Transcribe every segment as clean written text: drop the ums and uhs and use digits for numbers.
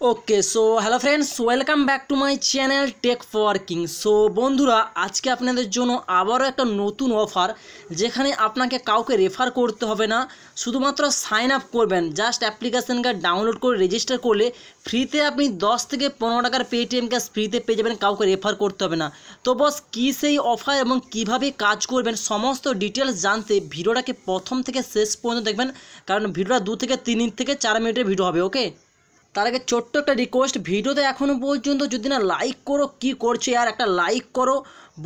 Okay so hello friends, welcome back to my channel tech for king. So বন্ধুরা, আজকে আপনাদের জন্য আবারও একটা নতুন অফার, যেখানে আপনাকে কাউকে রেফার করতে হবে না, শুধুমাত্র সাইন আপ করবেন। জাস্ট অ্যাপ্লিকেশনকে ডাউনলোড করে রেজিস্টার করলে ফ্রিতে আপনি 10 থেকে 15 টাকার পেটিএম ক্যাশ ফ্রিতে পেয়ে যাবেন, কাউকে রেফার করতে হবে না। তো বস, কী সেই অফার এবং কিভাবে কাজ করবেন সমস্ত ডিটেলস জানতে ভিডিওটাকে প্রথম থেকে শেষ পর্যন্ত দেখবেন, কারণ ভিডিওটা 2 থেকে 3 থেকে 4 মিনিটের ভিডিও হবে। ওকে, তার আগে ছোট্ট একটা রিকোয়েস্ট, ভিডিওতে এখনও পর্যন্ত যদি না লাইক করো, কি করছো আর একটা লাইক করো,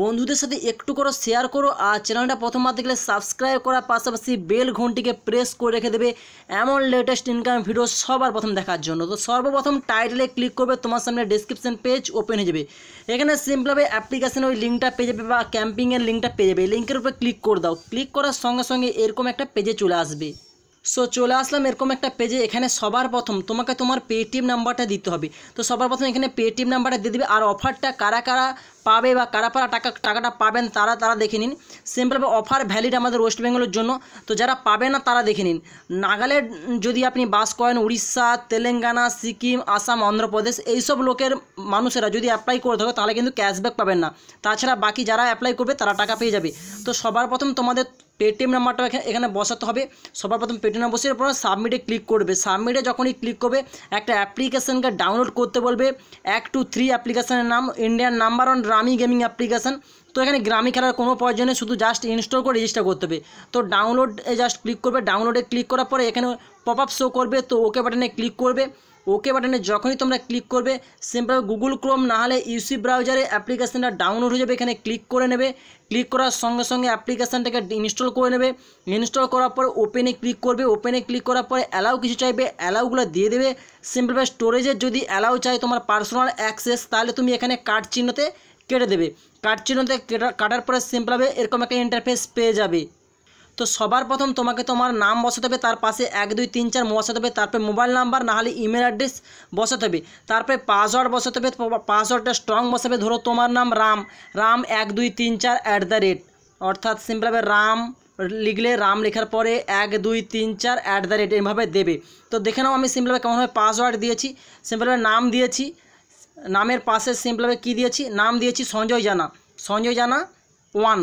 বন্ধুদের সাথে একটু করো শেয়ার করো, আর চ্যানেলটা প্রথমবার দেখলে সাবস্ক্রাইব করার পাশাপাশি বেল ঘন্টিকে প্রেস করে রেখে দেবে এমন লেটেস্ট ইনকাম ভিডিও সবার প্রথম দেখার জন্য। তো সর্বপ্রথম টাইটেলে ক্লিক করবে, তোমার সামনে ডেসক্রিপশন পেজ ওপেন হয়ে যাবে। এখানে সিম্পলভাবে অ্যাপ্লিকেশনের ওই লিঙ্কটা পেয়ে যাবে বা ক্যাম্পিংয়ের লিঙ্কটা পেয়ে যাবে। লিঙ্কের উপরে ক্লিক করে দাও, ক্লিক করার সঙ্গে সঙ্গে এরকম একটা পেজে চলে আসবে। সো চলে আসলাম এরকম একটা পেজে। এখানে সবার প্রথম তোমাকে তোমার পেটিএম নাম্বারটা দিতে হবে। তো সবার প্রথম এখানে পেটিএম নাম্বারটা দিয়ে দেবে, আর অফারটা কারা কারা পাবে বা কারা কারা টাকাটা পাবেন তারা দেখে নিন। সিম্পলভাবে অফার ভ্যালিড আমাদের ওয়েস্ট বেঙ্গলের জন্য, তো যারা পাবে না তারা দেখে নিন। নাগাল্যান্ড যদি আপনি বাস করেন, উড়িষ্যা, তেলেঙ্গানা, সিকিম, আসাম, অন্ধ্রপ্রদেশ, এইসব লোকের মানুষেরা যদি অ্যাপ্লাই করে থাকো তাহলে কিন্তু ক্যাশব্যাক পাবেন না। তাছাড়া বাকি যারা অ্যাপ্লাই করবে তারা টাকা পেয়ে যাবে। তো সবার প্রথম তোমাদের পেটিএম নাম্বারটা এখানে বসাতে হবে। সবার প্রথম পেটিএম নাম্বার বসিয়ে পর সাবমিটে ক্লিক করবে। সাবমিটে যখনই ক্লিক করবে একটা অ্যাপ্লিকেশনকে ডাউনলোড করতে বলবে। 1 2 3 অ্যাপ্লিকেশনের নাম Indian number 1 rummy gaming application. তো এখানে গ্রামী খেলার কোনো প্রয়োজন নেই, শুধু জাস্ট ইনস্টল করে রেজিস্টার করতে হবে। তো ডাউনলোডে জাস্ট ক্লিক করবে। ডাউনলোডে ক্লিক করার পরে এখানে পপ আপ শো করবে, তো ওকে বাটনে ক্লিক করবে। ওকে বাটনে যখনই তোমরা ক্লিক করবে, সিম্পল গুগল ক্রোম না হলে ইউসি ব্রাউজারে অ্যাপ্লিকেশনটা ডাউনলোড হয়ে যাবে। এখানে ক্লিক করে নেবে। ক্লিক করার সঙ্গে সঙ্গে অ্যাপ্লিকেশনটাকে ইনস্টল করে নেবে। ইনস্টল করার পর ওপেনে ক্লিক করবে। ওপেনে ক্লিক করার পরে অ্যালাউ কিছু চাইবে, অ্যালাউগুলো দিয়ে দেবে। সিম্পলভাবে স্টোরেজের যদি অ্যালাউ চাই তোমার পার্সোনাল অ্যাক্সেস, তাহলে তুমি এখানে কার্ড চিহ্নতে কেটে দেবে। কার্ড চিহ্নতে কাটার পরে সিম্পলভাবে এরকম একটা ইন্টারফেস পেয়ে যাবে। তো সবার প্রথম তোমাকে তোমার নাম বসাতে হবে, তার পাশে 1 2 3 4 বসাতে হবে, তারপরে মোবাইল নাম্বার না হলে ইমেল অ্যাড্রেস বসাতে হবে, তারপরে পাসওয়ার্ড বসাতে হবে। পাসওয়ার্ডটা স্ট্রং বসাবে। ধরো তোমার নাম রাম 1 2 3 4 অর্থাৎ সিম্পলভাবে রাম লিখলে রাম লেখার পরে 1 2 3 4 এইভাবে দেবে। তো দেখে নাও আমি সিম্পলভাবে কেমনভাবে পাসওয়ার্ড দিয়েছি। সিম্পলভাবে নাম দিয়েছি, নামের পাশে সিম্পলভাবে কী দিয়েছি, নাম দিয়েছি সঞ্জয় জানা 1।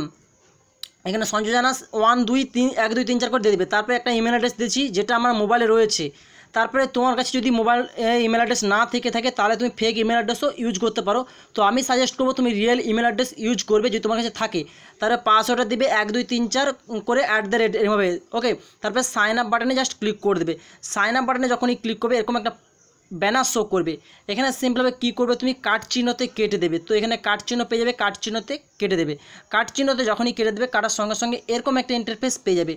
এখানে সঞ্জয় জানা 1 2 3 1 2 3 4 করে দিয়ে দেবে। তারপরে একটা ইমেল অ্যাড্রেস দিয়েছি যেটা আমার মোবাইলে রয়েছে। তারপরে তোমার কাছে যদি মোবাইল ইমেল অ্যাড্রেস না থেকে থাকে তাহলে তুমি ফেক ইমেল অ্যাড্রেসও ইউজ করতে পারো। তো আমি সাজেস্ট করবো তুমি রিয়েল ইমেল অ্যাড্রেস ইউজ করবে যদি তোমার কাছে থাকে। তারপরে পাসওয়ার্ডটা দিবে 1 2 3 4 করে এভাবে। ওকে, তারপরে সাইন আপ বাটনে জাস্ট ক্লিক করে দেবে। সাইন আপ বাটনে যখনই ক্লিক করবে এরকম একটা ব্যানার শো করবে। এখানে সিম্পলভাবে কী করবে, তুমি কাট চিহ্নতে কেটে দেবে। তো এখানে কাট চিহ্ন পেয়ে যাবে, কাট চিহ্নতে কেটে দেবে। কাট চিহ্নতে যখনই কেটে দেবে, কাটার সঙ্গে সঙ্গে এরকম একটা ইন্টারফেস পেয়ে যাবে।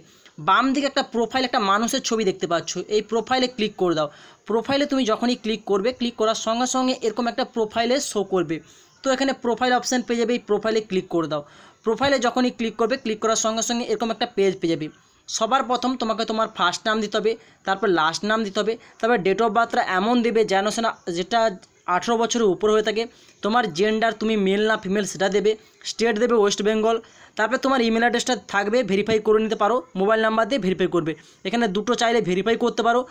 বাম দিকে একটা প্রোফাইল, একটা মানুষের ছবি দেখতে পাচ্ছ, এই প্রোফাইলে ক্লিক করে দাও। প্রোফাইলে তুমি যখনই ক্লিক করবে, ক্লিক করার সঙ্গে সঙ্গে এরকম একটা প্রোফাইলে শো করবে। তো এখানে প্রোফাইল অপশান পেয়ে যাবে, এই প্রোফাইলে ক্লিক করে দাও। প্রোফাইলে যখনই ক্লিক করবে, ক্লিক করার সঙ্গে সঙ্গে এরকম একটা পেজ পেয়ে যাবে। সবার প্রথম তোমাকে তোমার ফার্স্ট নাম দিতে হবে, তারপর লাস্ট নাম দিতে হবে, তারপর ডেট অফ বার্থটা এমন দেবে যেন সেটা যেটা 18 বছরের উপর হয়ে থাকে। তোমার জেন্ডার তুমি মেল না ফিমেল সেটা দেবে। স্টেট দেবে ওয়েস্ট বেঙ্গল। তারপরে তোমার ইমেল অ্যাড্রেসটা থাকবে, ভেরিফাই করে নিতে পারো, মোবাইল নাম্বার দিয়ে ভেরিফাই করবে। এখানে দুটো চাইলে ভেরিফাই করতে পারো।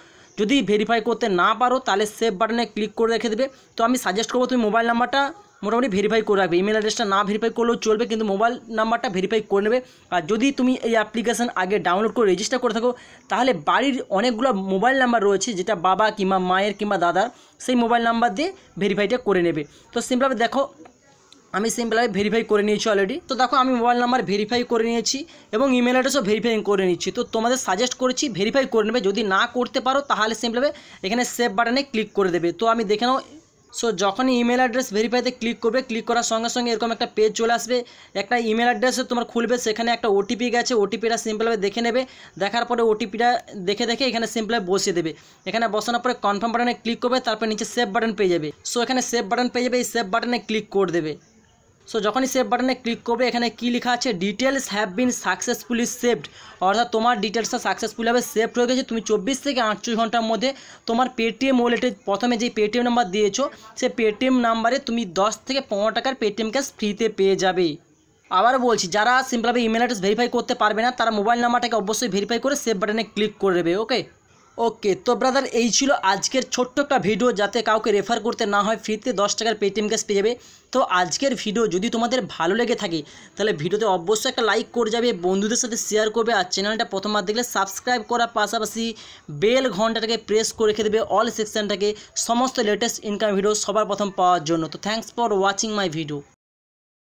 যদি ভেরিফাই করতে না পারো তাহলে সেভ বাটনে ক্লিক করে রেখে দেবে। তো আমি সাজেস্ট করবো তুমি মোবাইল নাম্বারটা মোটামুটি ভেরিফাই করে রাখবে। ইমেল অ্যাড্রেসটা না ভেরিফাই করলেও চলবে, কিন্তু মোবাইল নাম্বারটা ভেরিফাই করে নেবে। আর যদি তুমি এই অ্যাপ্লিকেশান আগে ডাউনলোড করে রেজিস্টার করে থাকো তাহলে বাড়ির অনেকগুলো মোবাইল নাম্বার রয়েছে যেটা বাবা কিংবা মায়ের কিংবা দাদার, সেই মোবাইল নাম্বার দিয়ে ভেরিফাইটা করে নেবে। তো সিম্পলভাবে দেখো আমি সিম্পলভাবে ভেরিফাই করে নিয়েছি অলরেডি। তো দেখো আমি মোবাইল নাম্বার ভেরিফাই করে নিয়েছি এবং ইমেল অ্যাড্রেসও ভেরিফাই করে নিচ্ছি। তো তোমাদের সাজেস্ট করেছি ভেরিফাই করে নেবে। যদি না করতে পারো তাহলে সিম্পলভাবে এখানে সেভ বাটনে ক্লিক করে দেবে। তো আমি দেখে নাও। সো যখনই ইমেল অ্যাড্রেস ভেরিফাইতে ক্লিক করবে, ক্লিক করার সঙ্গে সঙ্গে এরকম একটা পেজ চলে আসবে। একটা ইমেল অ্যাড্রেসে তোমার খুলবে, সেখানে একটা ওটিপি গেছে, ওটিপিটা সিম্পলভাবে দেখে নেবে। দেখার পরে ওটিপিটা দেখে এখানে সিম্পলভাবে বসিয়ে দেবে। এখানে বসানোর পরে কনফার্ম বাটনে ক্লিক করবে, তারপর নিচে সেভ বাটন পেয়ে যাবে। সো এখানে সেভ বাটন পেয়ে যাবে, এই সেভ বাটনে ক্লিক করে দেবে। সো যখনই সেভ বাটনে ক্লিক করবে এখানে কী লেখা আছে, details have been successfully saved, অর্থাৎ তোমার ডিটেলসটা সাকসেসফুলিভাবে সেভ হয়ে গেছে। তুমি 24 থেকে 48 ঘন্টার মধ্যে তোমার পেটিএম ওয়ালেটে প্রথমে যে পেটিএম নাম্বার দিয়েছো সেই পেটিএম নাম্বারে তুমি 10 থেকে 15 টাকার পেটিএম ক্যাশ ফ্রিতে পেয়ে যাবে। আবার বলছি, যারা সিম্পলভাবে ইমেল অ্যাড্রেস ভেরিফাই করতে পারবে না তারা মোবাইল নাম্বারটাকে অবশ্যই ভেরিফাই করে সেভ বাটনে ক্লিক করে দেবে। ওকে ওকে, তো ব্রাদার এই ছিল আজকের ছোট্ট একটা ভিডিও, যাতে কাউকে রেফার করতে না হয়, ফ্রিতে 10 টাকার পেটিএম ক্যাশ পেয়ে যাবে। তো আজকের ভিডিও যদি তোমাদের ভালো লেগে থাকে তাহলে ভিডিওতে অবশ্যই একটা লাইক করে যাবে, বন্ধুদের সাথে শেয়ার করবে, আর চ্যানেলটা প্রথমবার দেখলে সাবস্ক্রাইব করার পাশাপাশি বেল ঘন্টাটাকে প্রেস করে রেখে দেবে অল সেকশনটাকে, সমস্ত লেটেস্ট ইনকাম ভিডিও সবার প্রথম পাওয়ার জন্য। তো thanks for watching my video.